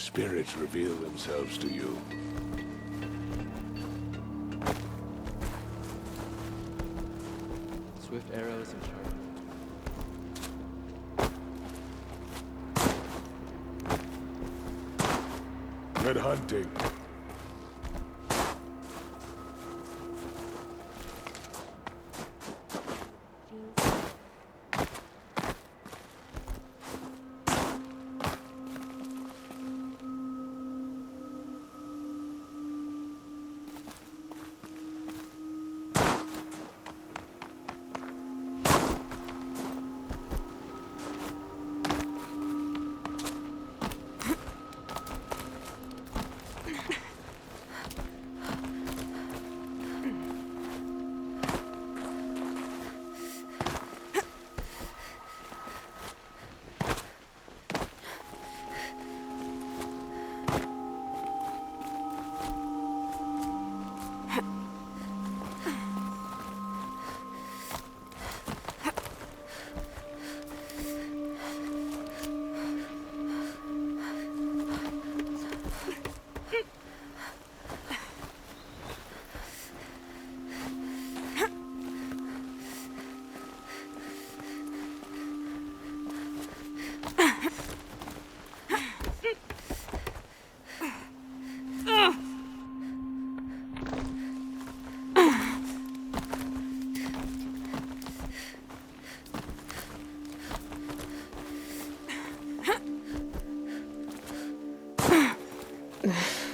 spirits reveal themselves to you. Swift arrows and sharp. Good hunting.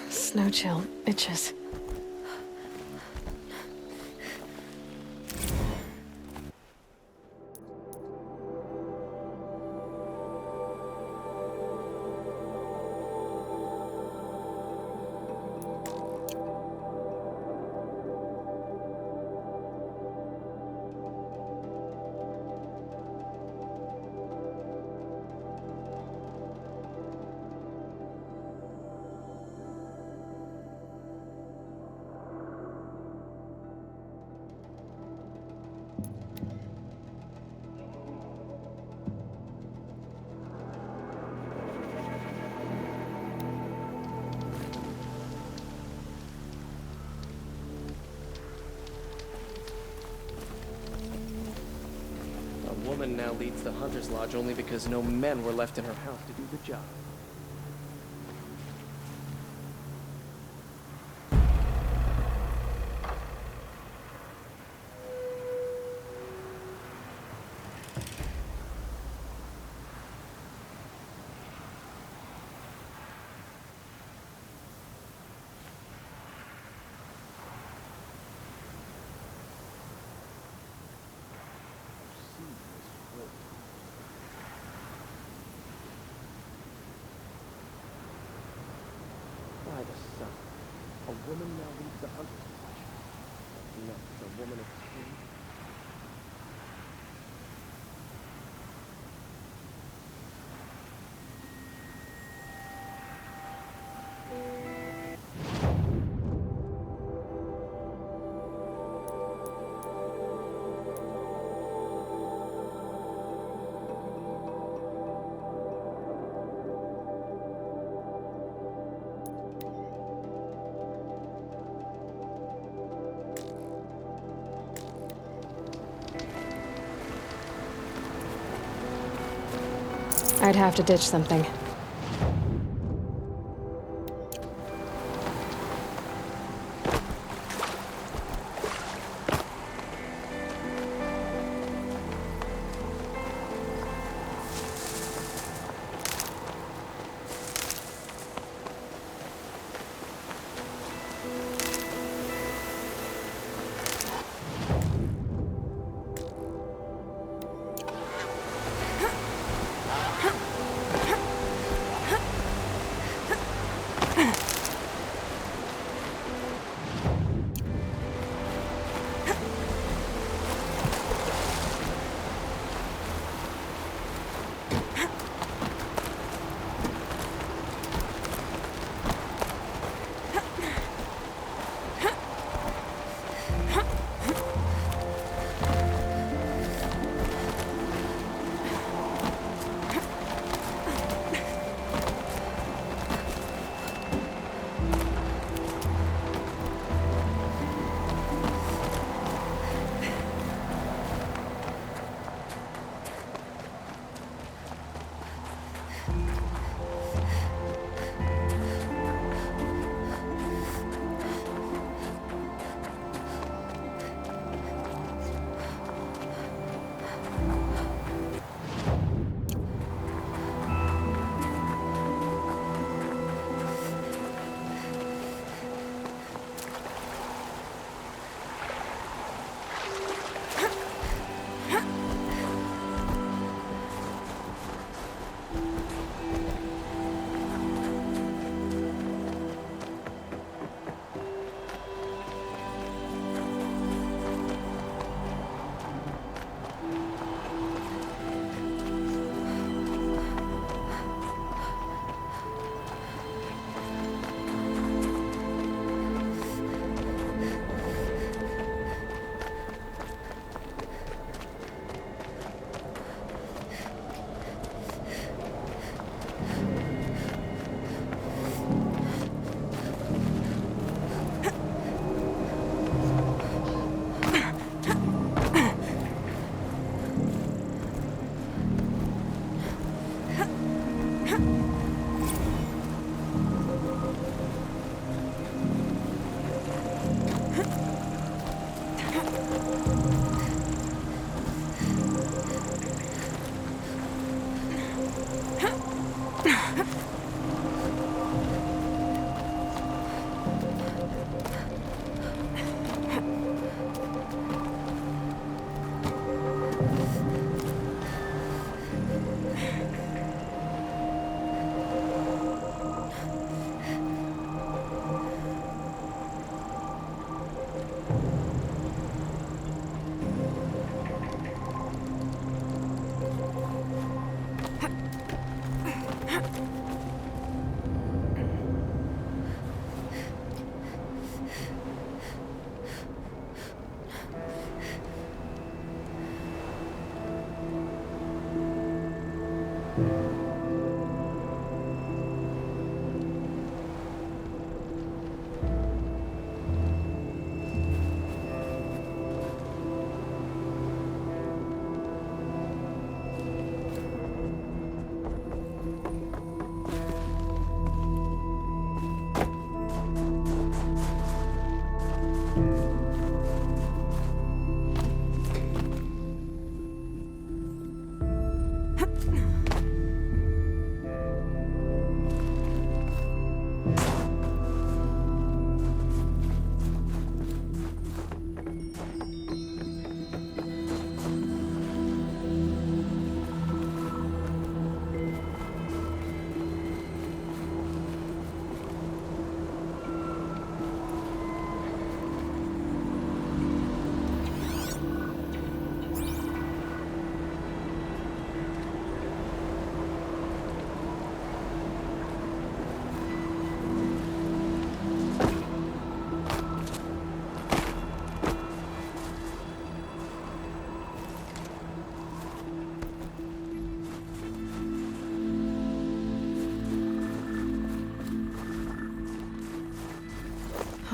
Snow chill itches. A woman now leads the Hunter's Lodge only because no men were left in her house to do the job. By the sun, a woman now leads the Hunter's Lodge. Next, a woman of two. I'd have to ditch something.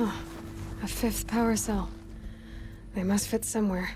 A fifth power cell. They must fit somewhere.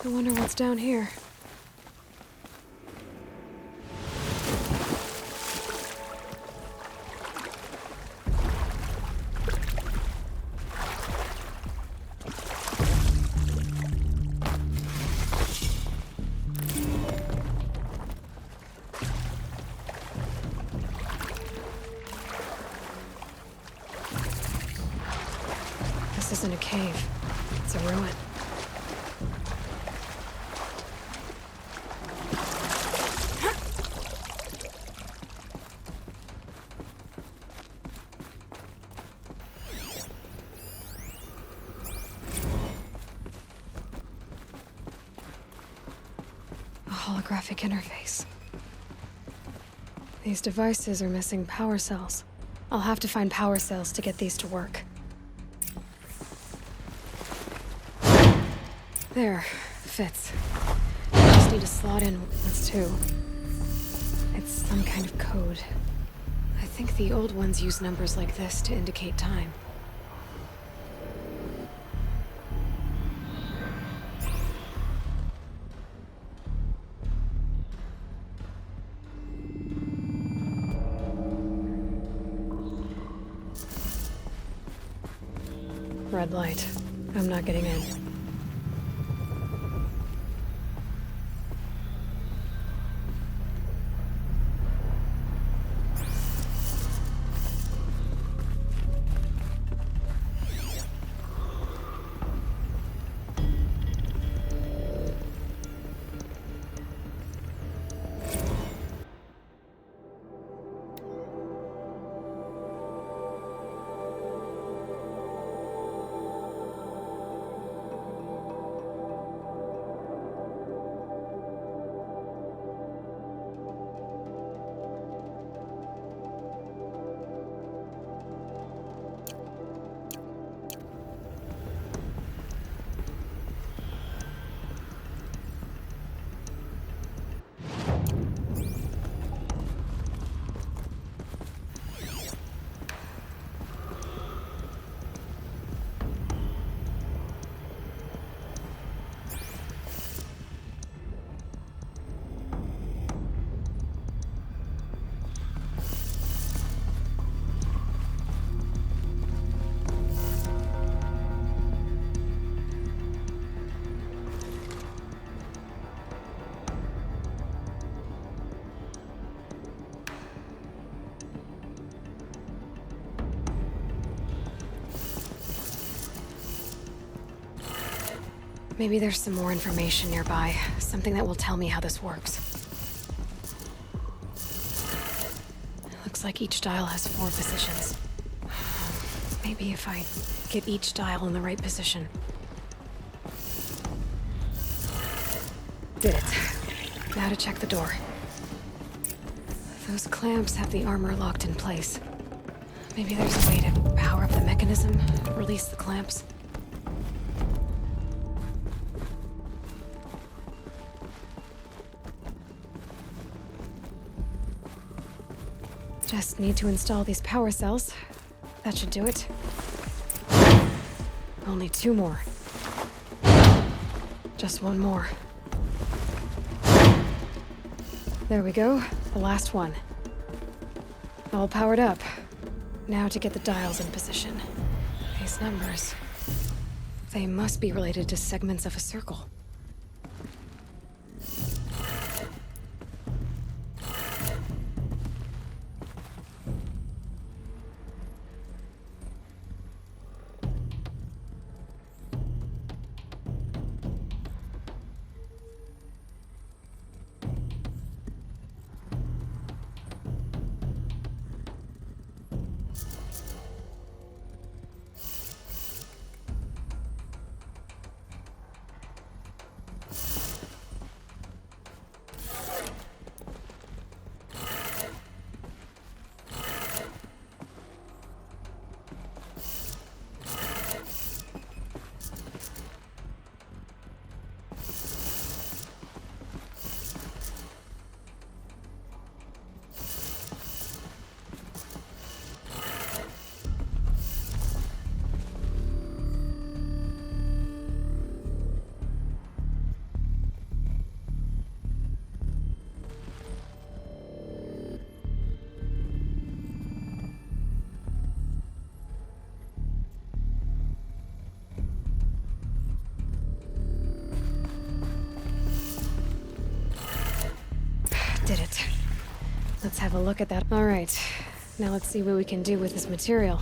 I wonder what's down here. This isn't a cave. It's a ruin. Holographic interface. These devices are missing power cells. I'll have to find power cells to get these to work. There, fits. I just need to slot in what's two. It's some kind of code. I think the old ones use numbers like this to indicate time. Red light. I'm not getting in. Maybe there's some more information nearby. Something that will tell me how this works. Looks like each dial has 4 positions. Maybe if I get each dial in the right position. Did it. Now to check the door. Those clamps have the armor locked in place. Maybe there's a way to power up the mechanism, release the clamps. Just need to install these power cells. That should do it. Only 2 more. Just 1 more. There we go. The last one. All powered up. Now to get the dials in position. These numbers. They must be related to segments of a circle. Did it. Let's have a look at that. All right. Now let's see what we can do with this material.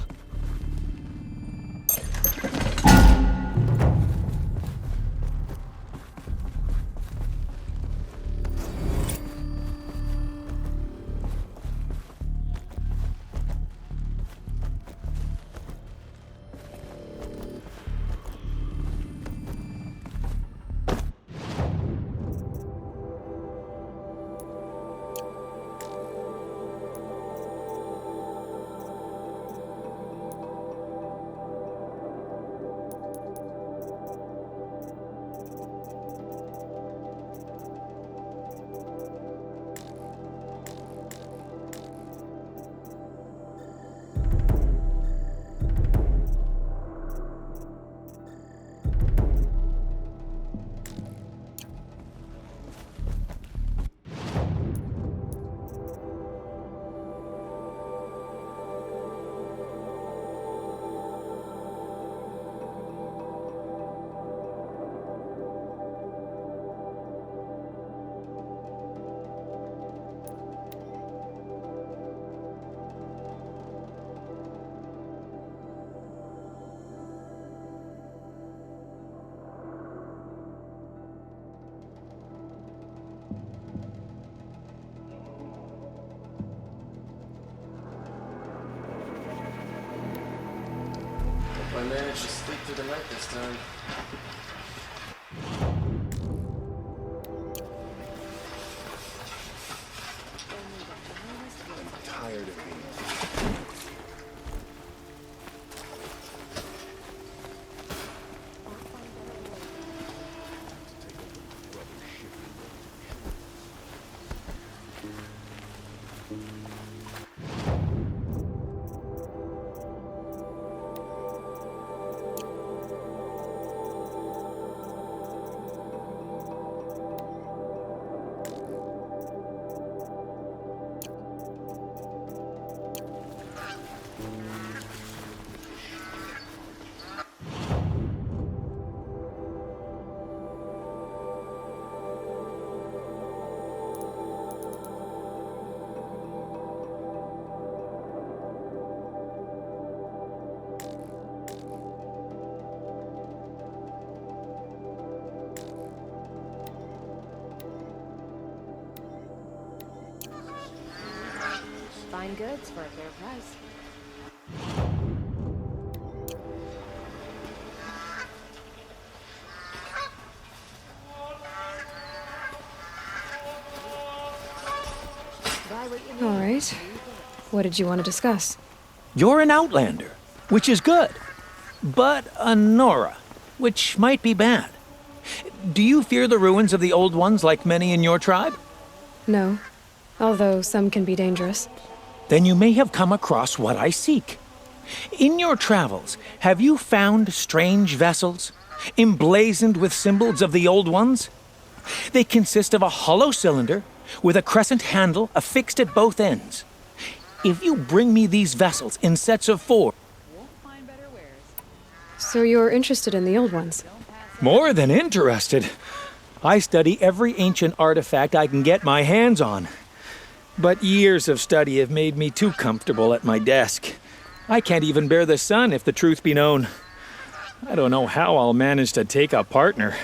I managed to sleep through the night this time. I'm tired of being Fine goods for a fair price. All right. What did you want to discuss? You're an outlander, which is good. But a Nora, which might be bad. Do you fear the ruins of the old ones like many in your tribe? No. Although some can be dangerous. Then you may have come across what I seek. In your travels, have you found strange vessels, emblazoned with symbols of the Old Ones? They consist of a hollow cylinder with a crescent handle affixed at both ends. If you bring me these vessels in sets of 4... So you're interested in the old ones? More than interested. I study every ancient artifact I can get my hands on. But years of study have made me too comfortable at my desk. I can't even bear the sun, if the truth be known. I don't know how I'll manage to take a partner.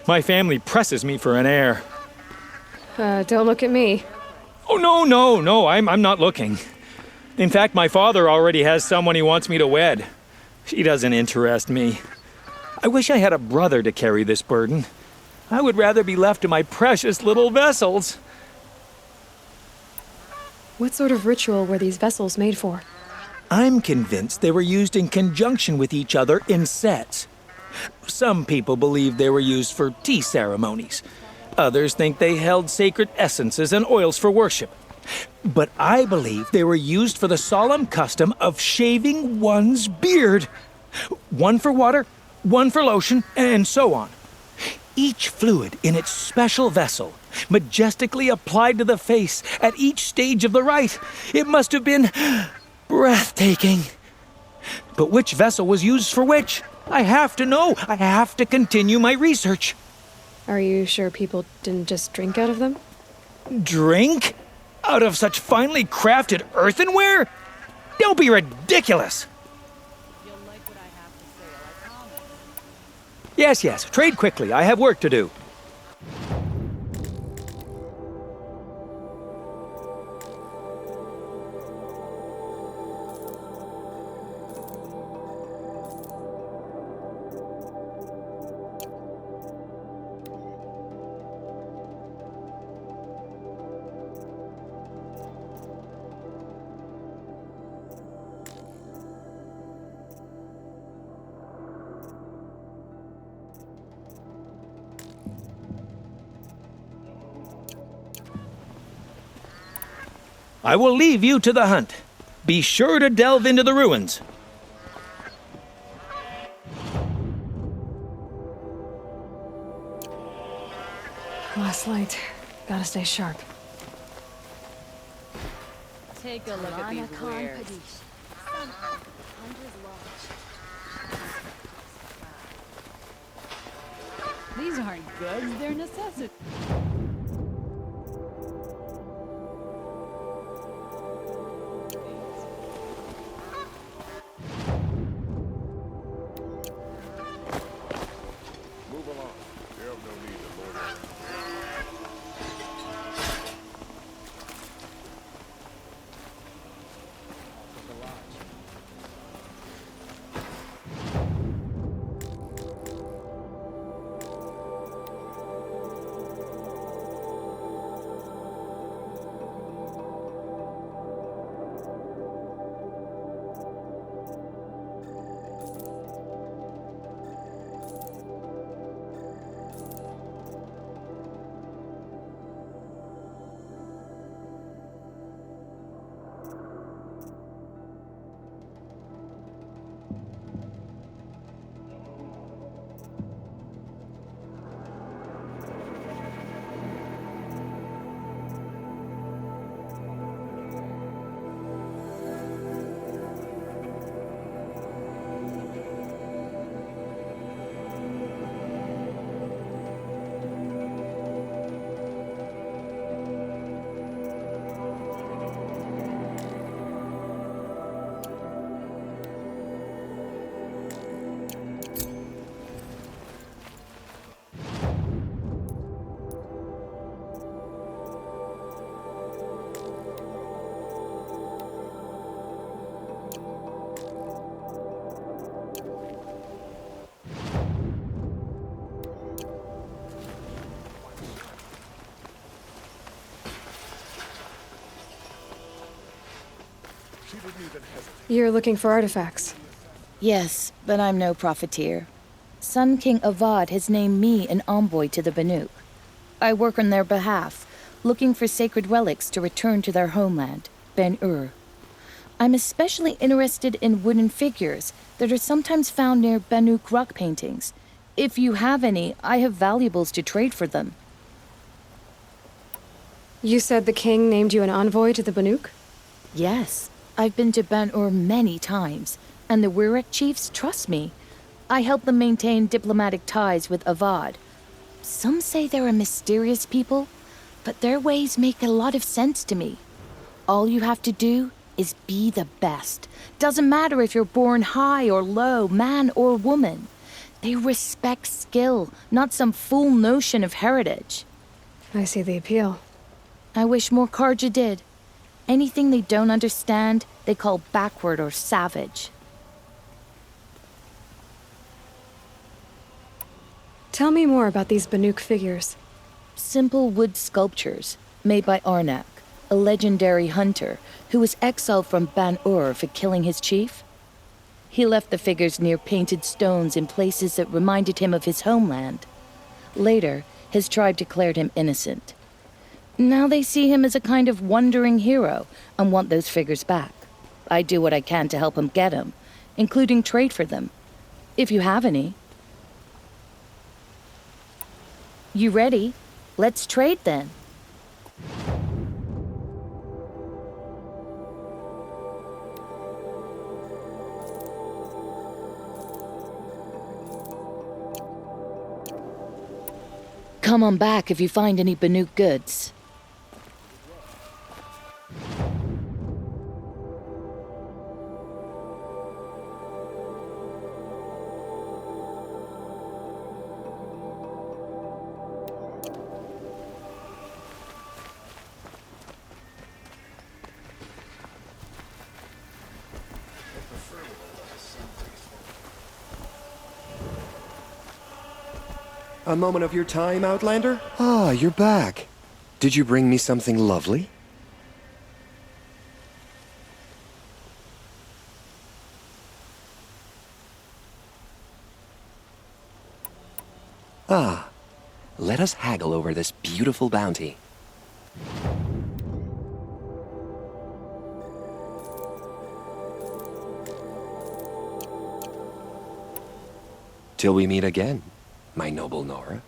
My family presses me for an heir. Don't look at me. Oh, no, I'm not looking. In fact, my father already has someone he wants me to wed. She doesn't interest me. I wish I had a brother to carry this burden. I would rather be left to my precious little vessels. What sort of ritual were these vessels made for? I'm convinced they were used in conjunction with each other in sets. Some people believe they were used for tea ceremonies. Others think they held sacred essences and oils for worship. But I believe they were used for the solemn custom of shaving one's beard. One for water, one for lotion, and so on. Each fluid in its special vessel, majestically applied to the face at each stage of the rite. It must have been breathtaking. But which vessel was used for which? I have to know. I have to continue my research. Are you sure people didn't just drink out of them? Drink? Out of such finely crafted earthenware? Don't be ridiculous. Yes, trade quickly. I have work to do. I will leave you to the hunt. Be sure to delve into the ruins. Last light. Gotta stay sharp. Take a look at these wares. These aren't goods, they're necessities. Move along. There's no need to loiter around. You're looking for artifacts. Yes, but I'm no profiteer. Sun King Avad has named me an envoy to the Banuk. I work on their behalf, looking for sacred relics to return to their homeland, Ben-Ur. I'm especially interested in wooden figures that are sometimes found near Banuk rock paintings. If you have any, I have valuables to trade for them. You said the king named you an envoy to the Banuk? Yes, I've been to Ban-Ur many times, and the Wirek chiefs trust me. I help them maintain diplomatic ties with Avad. Some say they're a mysterious people, but their ways make a lot of sense to me. All you have to do is be the best. Doesn't matter if you're born high or low, man or woman. They respect skill, not some fool notion of heritage. I see the appeal. I wish more Karja did. Anything they don't understand, they call backward or savage. Tell me more about these Banuk figures. Simple wood sculptures made by Arnak, a legendary hunter who was exiled from Ban-Ur for killing his chief. He left the figures near painted stones in places that reminded him of his homeland. Later, his tribe declared him innocent. Now they see him as a kind of wandering hero and want those figures back. I do what I can to help him get them, including trade for them, if you have any. You ready? Let's trade then. Come on back if you find any Banuk goods. A moment of your time, Outlander? Ah, you're back. Did you bring me something lovely? Ah, let us haggle over this beautiful bounty. Till we meet again, my noble Nora.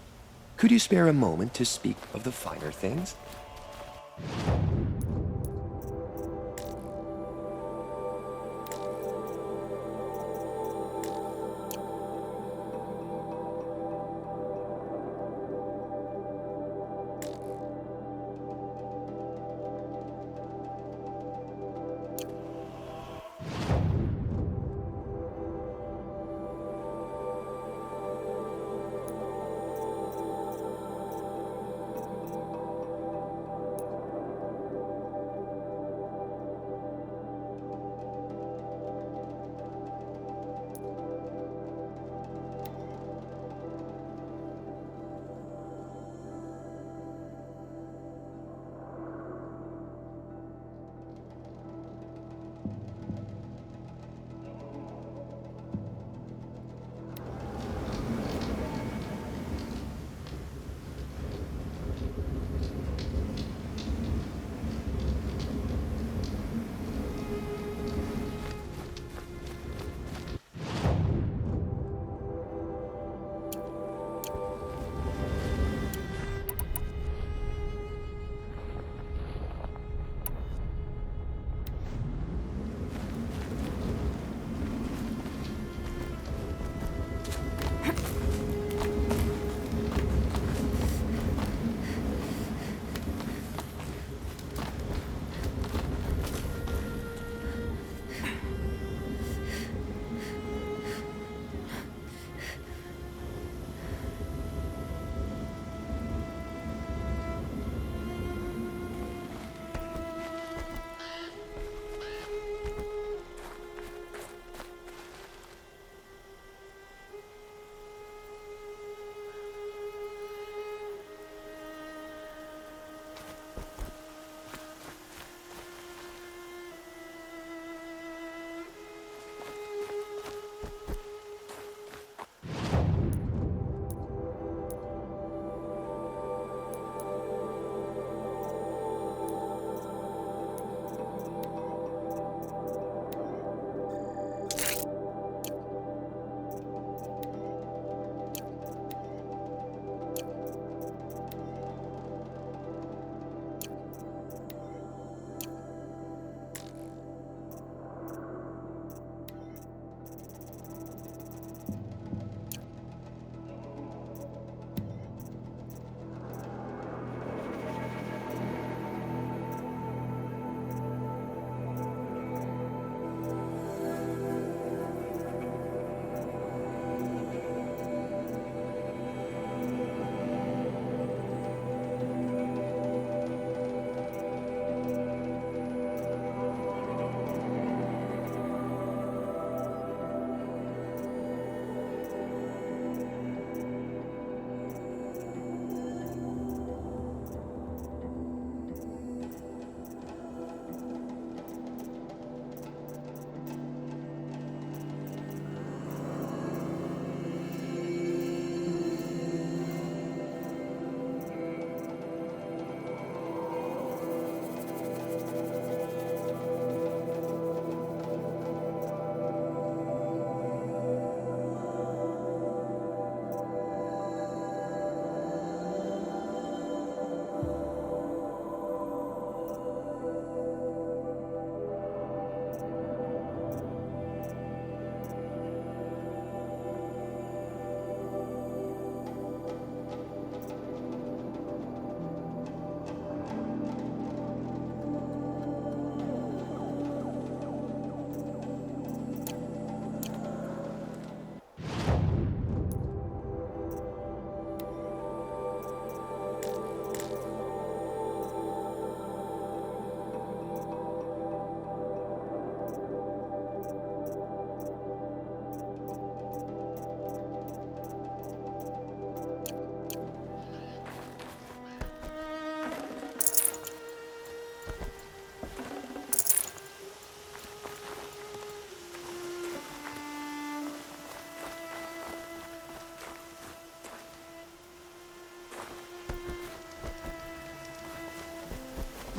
Could you spare a moment to speak of the finer things?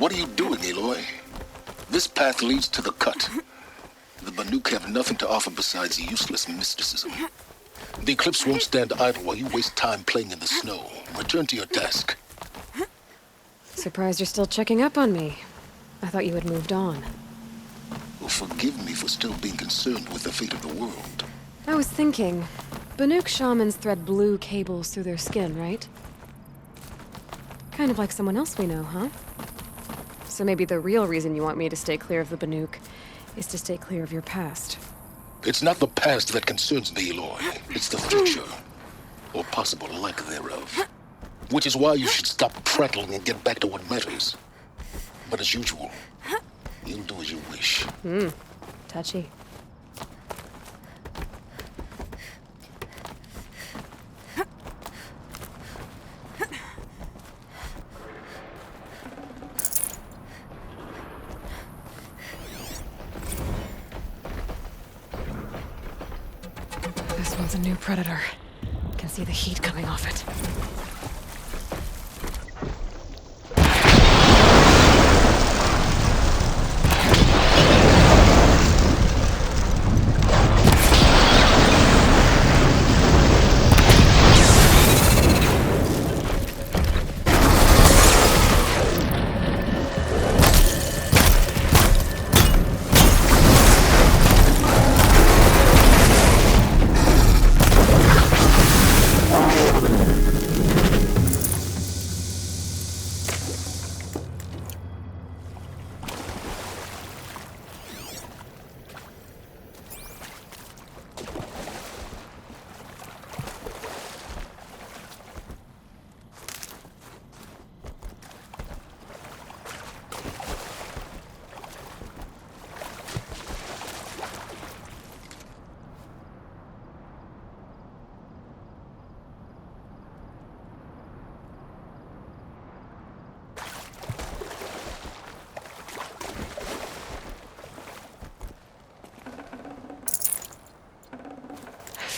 What are you doing, Aloy? This path leads to the cut. The Banuk have nothing to offer besides useless mysticism. The Eclipse won't stand idle while you waste time playing in the snow. Return to your task. Surprised you're still checking up on me. I thought you had moved on. Well, forgive me for still being concerned with the fate of the world. I was thinking, Banuk shamans thread blue cables through their skin, right? Kind of like someone else we know, huh? So maybe the real reason you want me to stay clear of the Banuk is to stay clear of your past. It's not the past that concerns me, Aloy. It's the future. Or possible lack thereof. Which is why you should stop prattling and get back to what matters. But as usual, you'll do as you wish. Touchy. This one's a new predator. Can see the heat coming off it.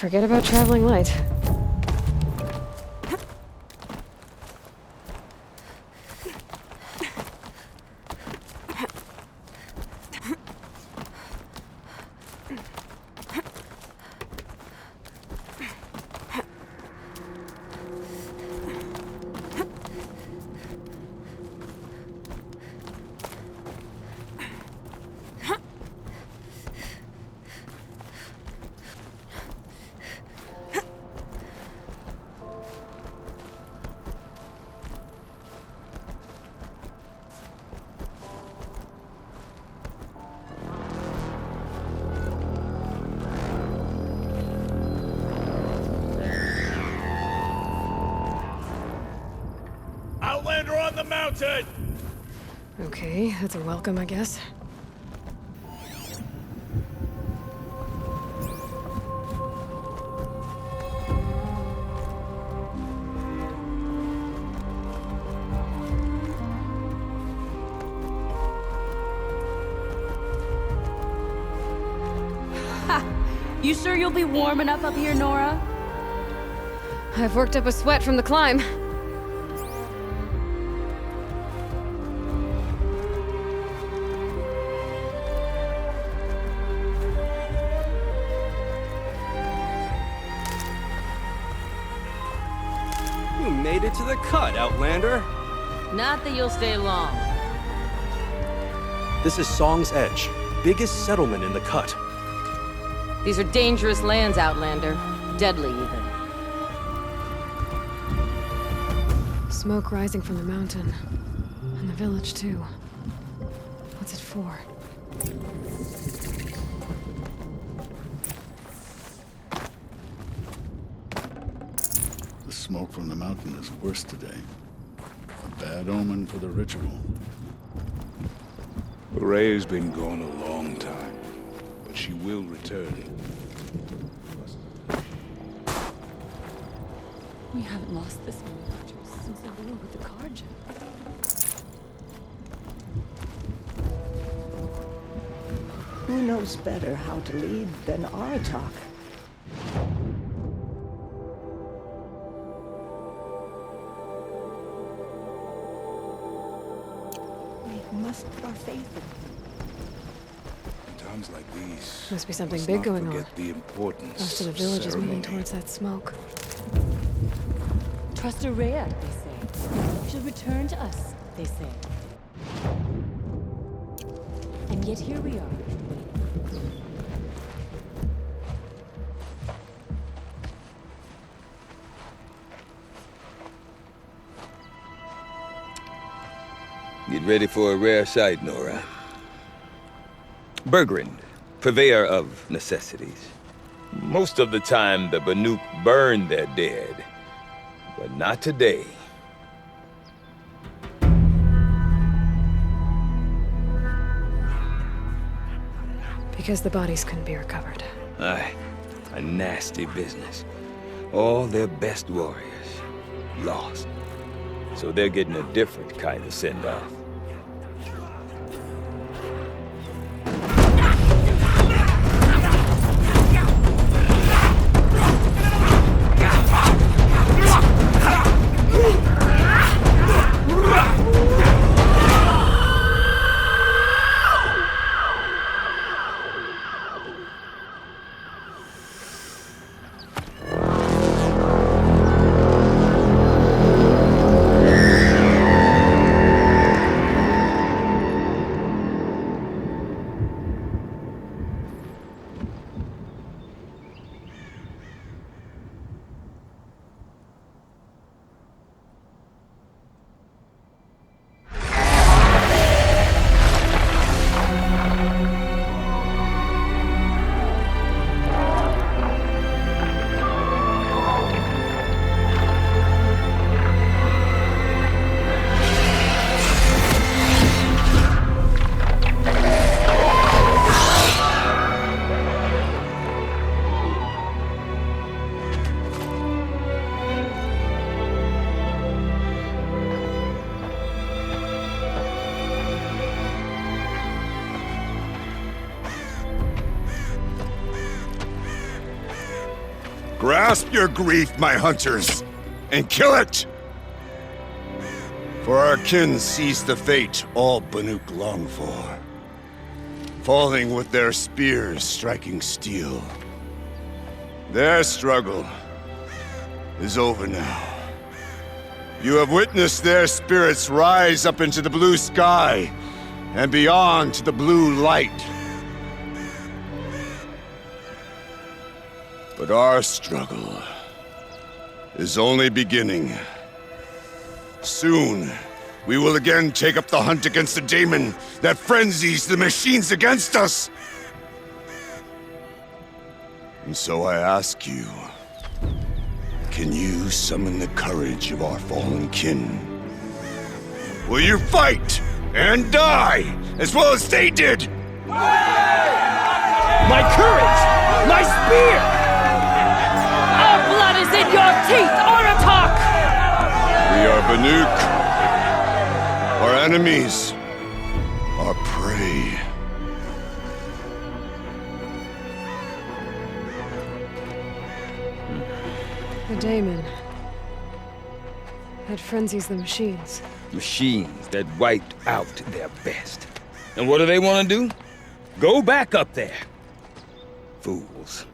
Forget about traveling light. Outlander on the mountain! Okay, that's a welcome, I guess. You sure you'll be warm enough up here, Nora? I've worked up a sweat from the climb. You made it to the cut, Outlander. Not that you'll stay long. This is Song's Edge, biggest settlement in the cut. These are dangerous lands, Outlander. Deadly, even. Smoke rising from the mountain. And the village, too. What's it for? The smoke from the mountain is worse today. A bad omen for the ritual. Ray's been gone a long time, but she will return. We haven't lost this many archers since the war with the Karja. Who knows better how to lead than Aratak? faith in In times like these, Must be something let's big not going on. forget the importance Most of the of village is moving ceremony. towards that smoke. Trust Araya, they say. She'll return to us, they say. And yet here we are. Get ready for a rare sight, Nora. Bergrind, purveyor of necessities. Most of the time, the Banuk burn their dead. But not today. Because the bodies couldn't be recovered. Aye, a nasty business. All their best warriors lost. So they're getting a different kind of send-off. Grasp your grief, my hunters, and kill it! For our kin sees the fate all Banuk long for. Falling with their spears striking steel. Their struggle is over now. You have witnessed their spirits rise up into the blue sky and beyond to the blue light. But our struggle is only beginning. Soon, we will again take up the hunt against the daemon that frenzies the machines against us. And so I ask you, can you summon the courage of our fallen kin? Will you fight and die as well as they did? My courage! My spear! Our blood is in your teeth, Oratok! We are Banuk. Our enemies are prey. The daemon. That frenzies the machines. Machines that wiped out their best. And what do they want to do? Go back up there. Fools.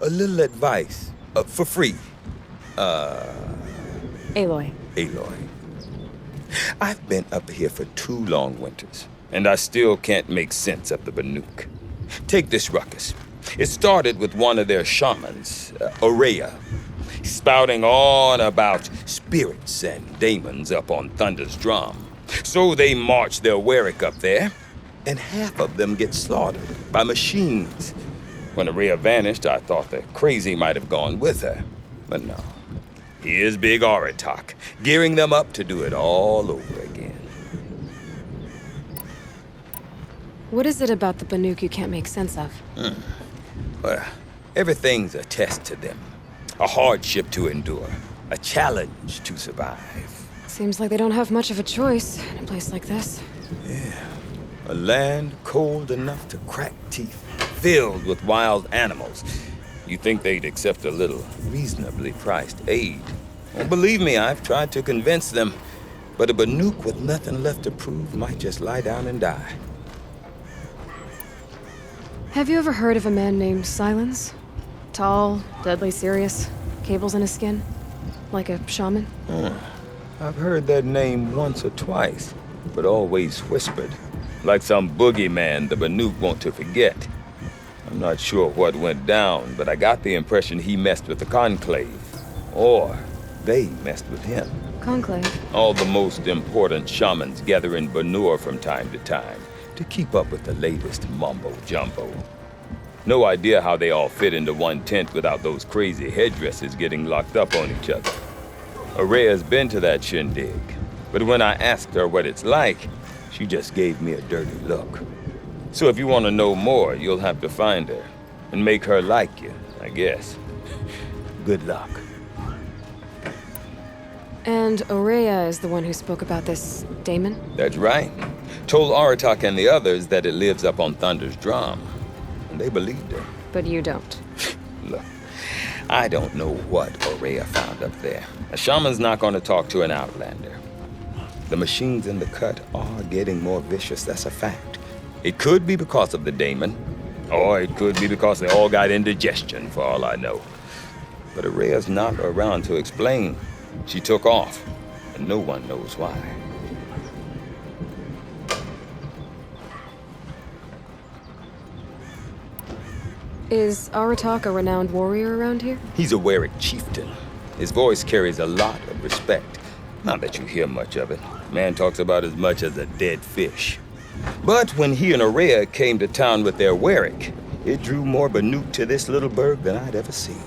A little advice, for free. Aloy. Aloy. I've been up here for 2 long winters, and I still can't make sense of the Banuk. Take this ruckus. It started with one of their shamans, Araya, spouting on about spirits and daemons up on Thunder's drum. So they march their Warwick up there, and half of them get slaughtered by machines. When Araya vanished, I thought the crazy might have gone with her, but no. Here's Big Oratok, gearing them up to do it all over again. What is it about the Banuk you can't make sense of? Well, everything's a test to them. A hardship to endure. A challenge to survive. Seems like they don't have much of a choice in a place like this. Yeah. A land cold enough to crack teeth, filled with wild animals. You think they'd accept a little reasonably priced aid. Well, believe me, I've tried to convince them. But a Banuk with nothing left to prove might just lie down and die. Have you ever heard of a man named Silence? Tall, deadly serious, cables in his skin? Like a shaman? I've heard that name once or twice, but always whispered. Like some boogeyman the Banuk want to forget. I'm not sure what went down, but I got the impression he messed with the Conclave. Or they messed with him. Conclave? All the most important shamans gather in Banur from time to time to keep up with the latest mumbo-jumbo. No idea how they all fit into one tent without those crazy headdresses getting locked up on each other. Araya's been to that shindig, but when I asked her what it's like, she just gave me a dirty look. So if you want to know more, you'll have to find her and make her like you, I guess. Good luck. And Oraya is the one who spoke about this daemon? That's right. Told Aratak and the others that it lives up on Thunder's drum. And they believed her. But you don't. Look, I don't know what Oraya found up there. A shaman's not going to talk to an outlander. The machines in the cut are getting more vicious, that's a fact. It could be because of the daemon, or it could be because they all got indigestion, for all I know. But Araya's not around to explain. She took off, and no one knows why. Is Aratak a renowned warrior around here? He's a Warwick chieftain. His voice carries a lot of respect. Not that you hear much of it. Man talks about as much as a dead fish. But when he and Araya came to town with their Warwick, it drew more Banuk to this little burg than I'd ever seen.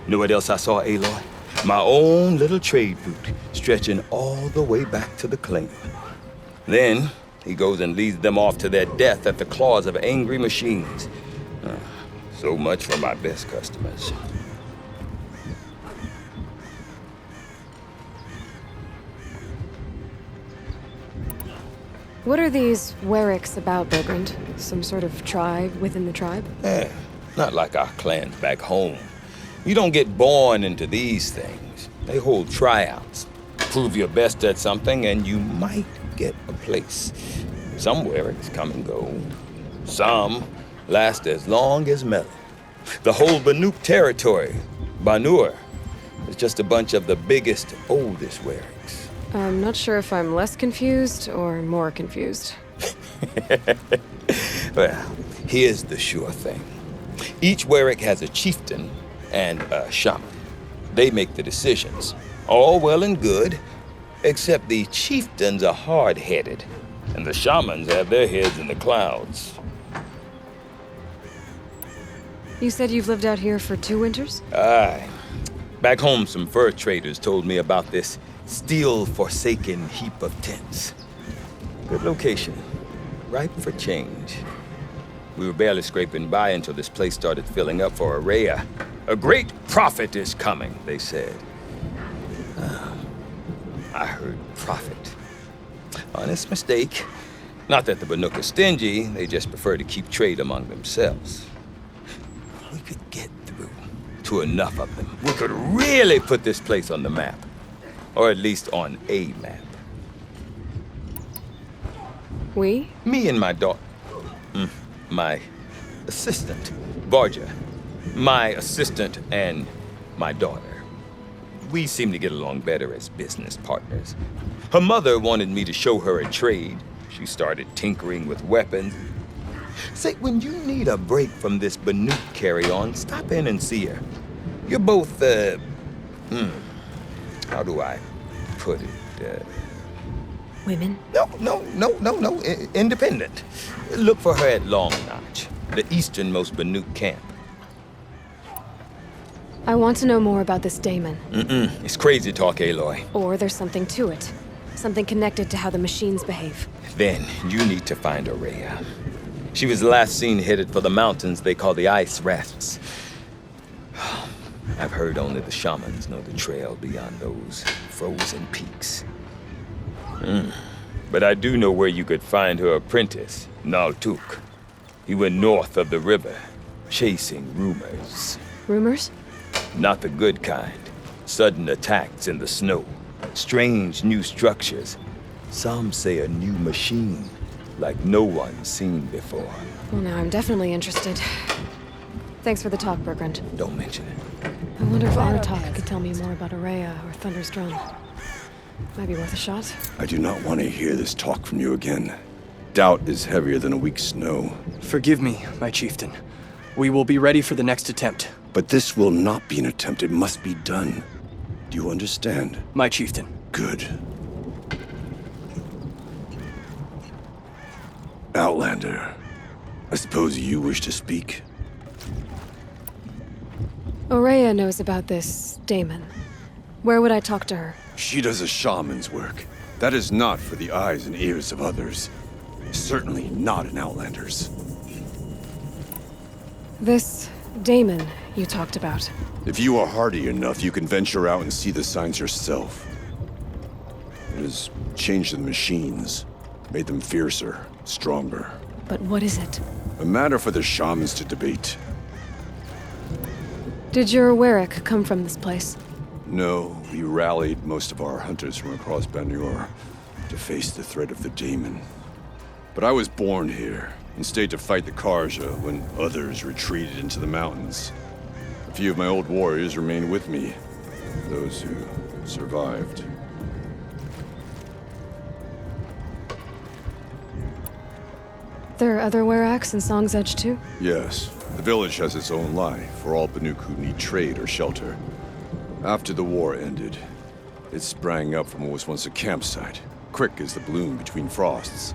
Know what else I saw, Aloy? My own little trade route, stretching all the way back to the claim. Then, he goes and leads them off to their death at the claws of angry machines. So much for my best customers. What are these Wericks about, Bogrand? Some sort of tribe within the tribe? Not like our clans back home. You don't get born into these things. They hold tryouts. Prove your best at something and you might get a place. Some Wericks come and go. Some last as long as Melon. The whole Banuk territory, Banur, is just a bunch of the biggest, oldest Wericks. I'm not sure if I'm less confused or more confused. Well, here's the sure thing. Each Warwick has a chieftain and a shaman. They make the decisions. All well and good, except the chieftains are hard-headed, and the shamans have their heads in the clouds. You said you've lived out here for 2 winters? Aye. Back home, some fur traders told me about this steel-forsaken heap of tents. Good location. Ripe for change. We were barely scraping by until this place started filling up for Araya. A great prophet is coming, they said. I heard prophet. Honest mistake. Not that the Banuk are stingy, they just prefer to keep trade among themselves. We could get through to enough of them. We could really put this place on the map. Or at least on a map. We? Me and my daughter. My assistant, Barja. My assistant and my daughter. We seem to get along better as business partners. Her mother wanted me to show her a trade. She started tinkering with weapons. Say, when you need a break from this Banuk carry-on, stop in and see her. You're both, how do I put it? Women? No. Independent. Look for her at Long Notch, the easternmost Banuk camp. I want to know more about this daemon. It's crazy talk, Aloy. Or there's something to it. Something connected to how the machines behave. Then you need to find Araya. She was last seen headed for the mountains they call the Ice Rafts. I've heard only the shamans know the trail beyond those frozen peaks. But I do know where you could find her apprentice, Naltuk. He went north of the river, chasing rumors. Rumors? Not the good kind. Sudden attacks in the snow. Strange new structures. Some say a new machine, like no one's seen before. Well, now I'm definitely interested. Thanks for the talk, Bergrund. Don't mention it. I wonder if Aratak could tell me more about Araya or Thunder's Drum. Might be worth a shot. I do not want to hear this talk from you again. Doubt is heavier than a week's snow. Forgive me, my chieftain. We will be ready for the next attempt. But this will not be an attempt. It must be done. Do you understand? My chieftain. Good. Outlander, I suppose you wish to speak? Araya knows about this Damon. Where would I talk to her? She does a shaman's work. That is not for the eyes and ears of others. Certainly not an Outlander's. This Damon you talked about. If you are hardy enough, you can venture out and see the signs yourself. It has changed the machines, made them fiercer, stronger. But what is it? A matter for the shamans to debate. Did your Warwick come from this place? No, we rallied most of our hunters from across Banur to face the threat of the Daemon. But I was born here and stayed to fight the Karja when others retreated into the mountains. A few of my old warriors remained with me, those who survived. There are other Warracks in Song's Edge too? Yes, the village has its own life for all Banuk who need trade or shelter. After the war ended, it sprang up from what was once a campsite, quick as the bloom between frosts.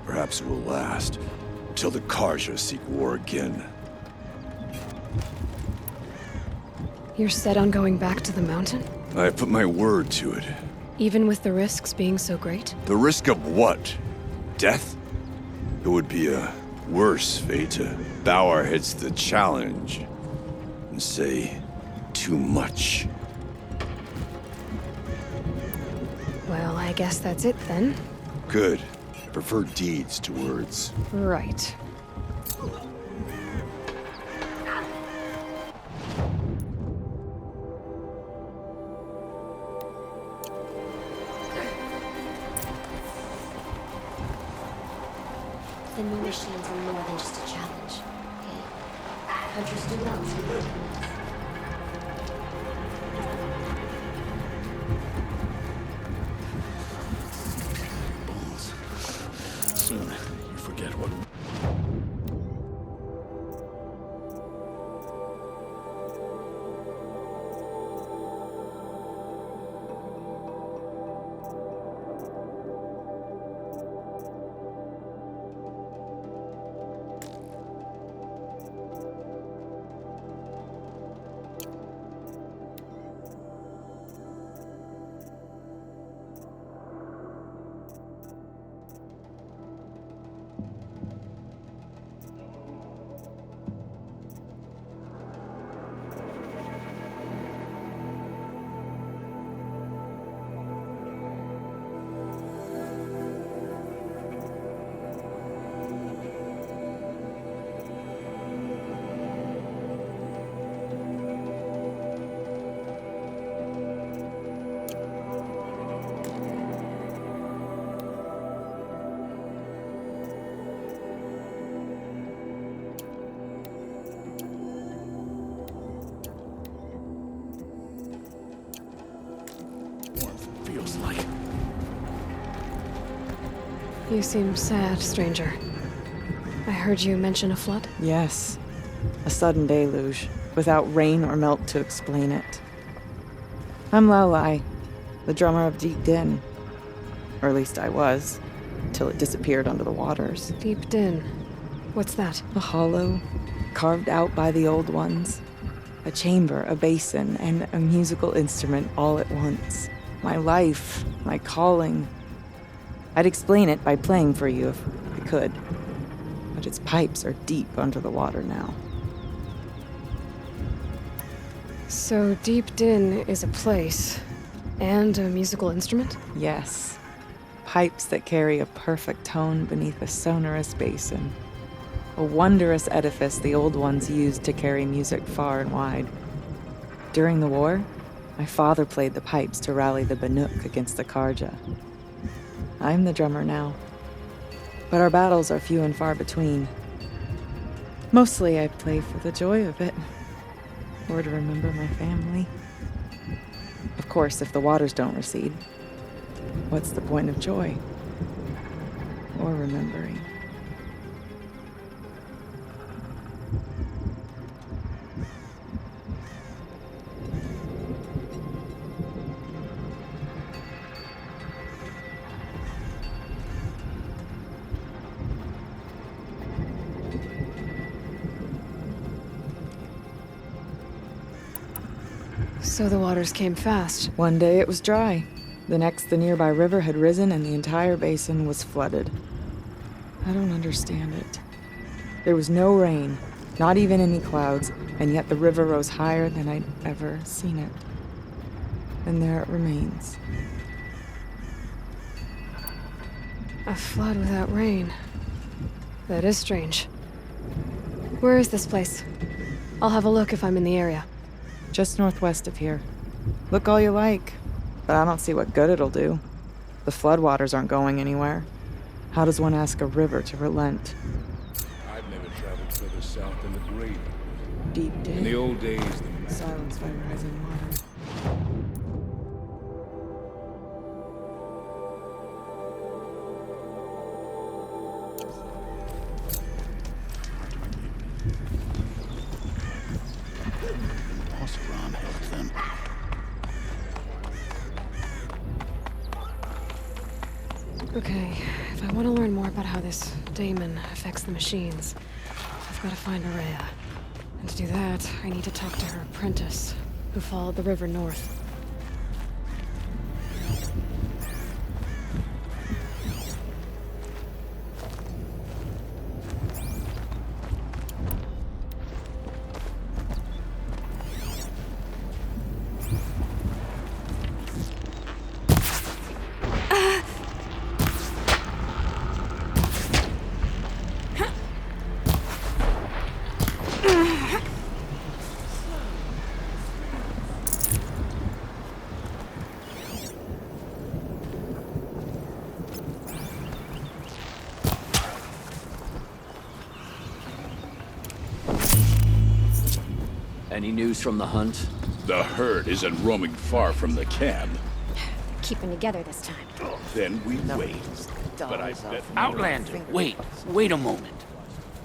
Perhaps it will last until the Karja seek war again. You're set on going back to the mountain? I have put my word to it. Even with the risks being so great? The risk of what? Death? It would be a worse fate to bow our heads to the challenge and say too much. Well, I guess that's it then. Good. I prefer deeds to words. Right. The new machines are more than just a challenge, okay? Hunters do well sometimes. Soon, you forget what... feels like. You seem sad, stranger. I heard you mention a flood? Yes. A sudden deluge, without rain or melt to explain it. I'm Lalai, the drummer of Deep Din. Or at least I was, till it disappeared under the waters. Deep Din. What's that? A hollow, carved out by the old ones. A chamber, a basin, and a musical instrument all at once. My life, my calling. I'd explain it by playing for you if I could. But its pipes are deep under the water now. So Deep Din is a place, and a musical instrument? Yes. Pipes that carry a perfect tone beneath a sonorous basin. A wondrous edifice the old ones used to carry music far and wide. During the war, My father played the pipes to rally the Banuk against the Karja. I'm the drummer now. But our battles are few and far between. Mostly I play for the joy of it. Or to remember my family. Of course, if the waters don't recede, what's the point of joy? Or remembering? So the waters came fast. One day it was dry. The next, the nearby river had risen and the entire basin was flooded. I don't understand it. There was no rain, not even any clouds, and yet the river rose higher than I'd ever seen it. And there it remains. A flood without rain. That is strange. Where is this place? I'll have a look if I'm in the area. Just northwest of here. Look all you like, but I don't see what good it'll do. The floodwaters aren't going anywhere. How does one ask a river to relent? I've never traveled further south than the Great. Deep day. In the old days, Silence by rising water. Osron helped them. Okay, if I want to learn more about how this daemon affects the machines, I've got to find Araya. And to do that, I need to talk to her apprentice, who followed the river north. Any news from the hunt? the herd isn't roaming far from the camp. Keeping together this time. Then we wait. But I bet... Outlander, wait a moment.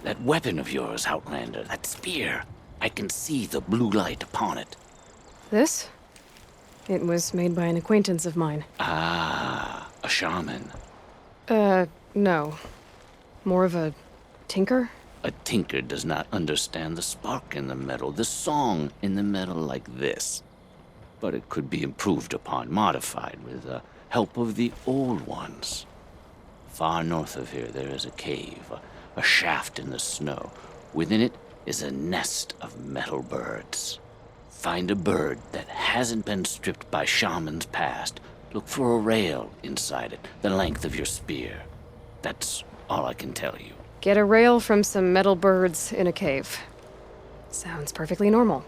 That weapon of yours, Outlander, that spear. I can see the blue light upon it. This? It was made by an acquaintance of mine. Ah, a shaman. No. More of a tinker? A tinker does not understand the spark in the metal, the song in the metal like this. But it could be improved upon, modified with the help of the old ones. Far north of here, there is a cave, a shaft in the snow. Within it is a nest of metal birds. Find a bird that hasn't been stripped by shamans past. Look for a rail inside it, the length of your spear. That's all I can tell you. Get a rail from some metal birds in a cave. Sounds perfectly normal.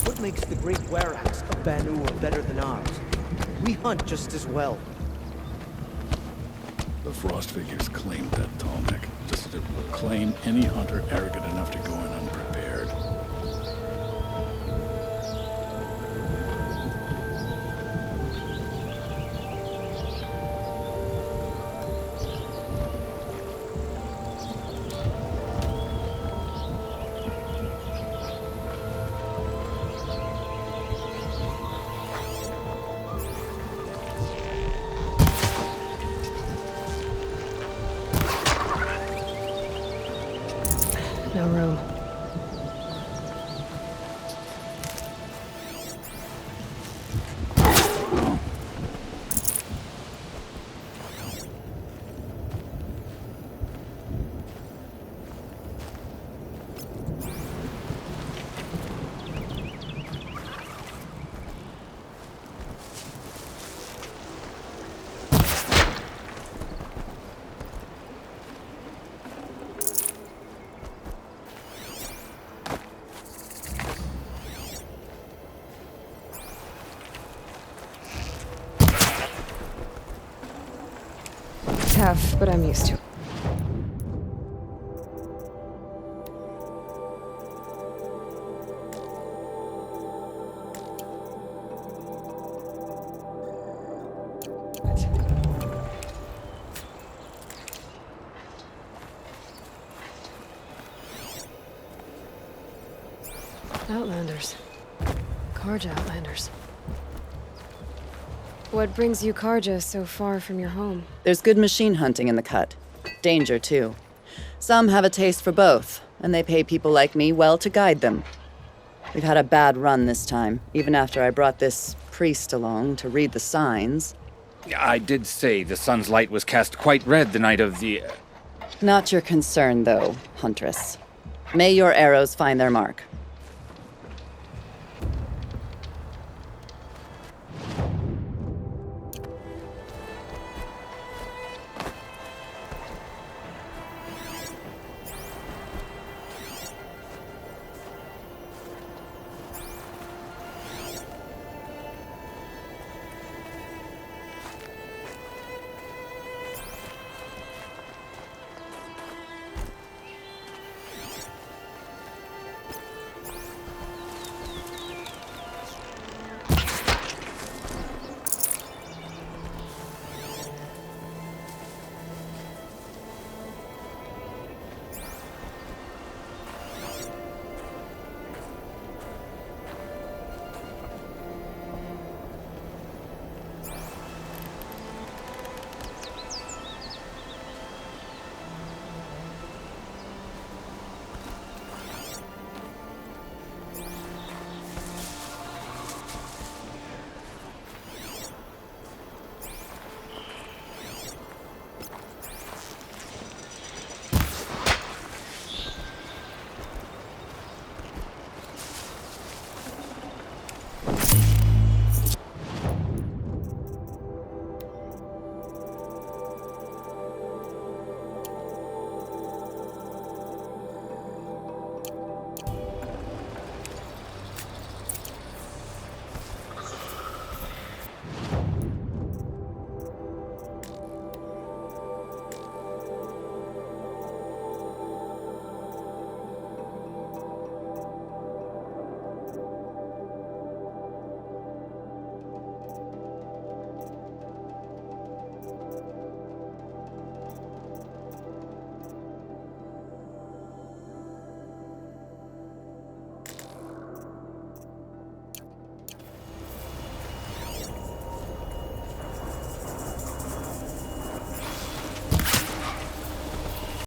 What makes the great Werax of Banur better than ours? We hunt just as well. The Frost figures claimed that Tallneck, just as it will claim any hunter arrogant enough to go in unprepared. No room. tough, but I'm used to it. Outlanders. Karja Outlanders. What brings you Karja so far from your home? There's good machine hunting in the cut. Danger, too. Some have a taste for both, and they pay people like me well to guide them. We've had a bad run this time, even after I brought this priest along to read the signs. I did say the sun's light was cast quite red the night of the... Not your concern, though, Huntress. May your arrows find their mark.